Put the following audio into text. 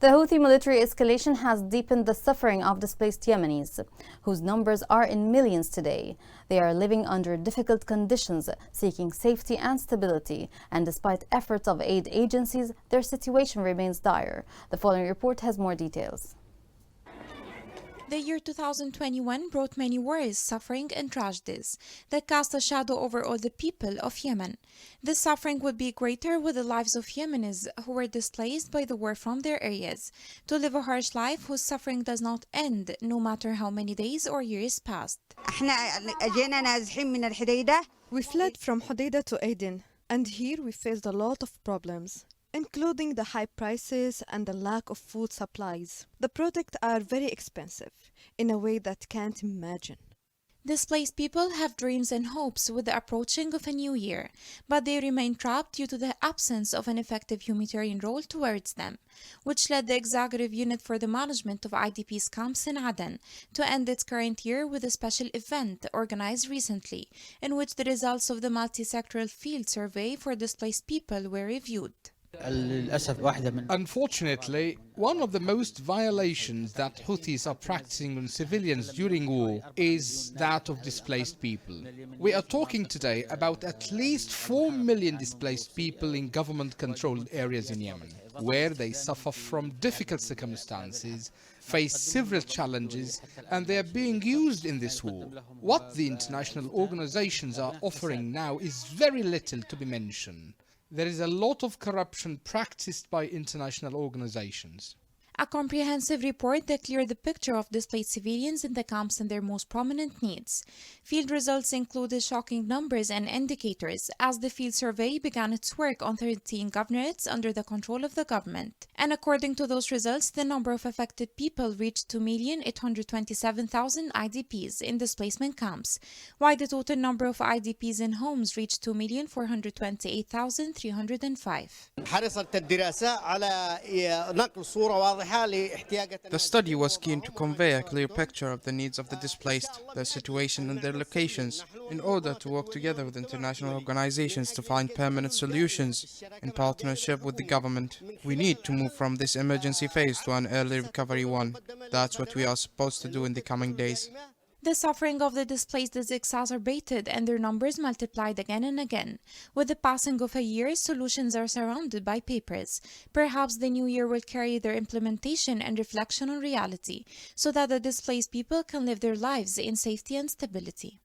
The Houthi military escalation has deepened the suffering of displaced Yemenis, whose numbers are in millions today. They are living under difficult conditions, seeking safety and stability, and despite efforts of aid agencies, their situation remains dire. The following report has more details. The year 2021 brought many worries, suffering and tragedies that cast a shadow over all the people of Yemen. This suffering would be greater with the lives of Yemenis who were displaced by the war from their areas, to live a harsh life whose suffering does not end, no matter how many days or years passed. We fled from Hodeidah to Aden, and here we faced a lot of problems, including the high prices and the lack of food supplies. The products are very expensive in a way that can't imagine. Displaced people have dreams and hopes with the approaching of a new year, but they remain trapped due to the absence of an effective humanitarian role towards them, which led the Executive Unit for the Management of IDPs camps in Aden to end its current year with a special event organized recently, in which the results of the multi-sectoral field survey for displaced people were reviewed. Unfortunately, one of the most violations that Houthis are practicing on civilians during war is that of displaced people. We are talking today about at least 4 million displaced people in government-controlled areas in Yemen, where they suffer from difficult circumstances, face several challenges, and they are being used in this war. What the international organizations are offering now is very little to be mentioned. There is a lot of corruption practiced by international organizations. A comprehensive report that cleared the picture of displaced civilians in the camps and their most prominent needs. Field results included shocking numbers and indicators as the field survey began its work on 13 governorates under the control of the government. And according to those results, the number of affected people reached 2,827,000 IDPs in displacement camps, while the total number of IDPs in homes reached 2,428,305. The study was keen to convey a clear picture of the needs of the displaced, their situation and their locations, in order to work together with international organizations to find permanent solutions in partnership with the government. We need to move from this emergency phase to an early recovery one. That's what we are supposed to do in the coming days. The suffering of the displaced is exacerbated and their numbers multiplied again and again. With the passing of a year, solutions are surrounded by papers. Perhaps the new year will carry their implementation and reflection on reality, so that the displaced people can live their lives in safety and stability.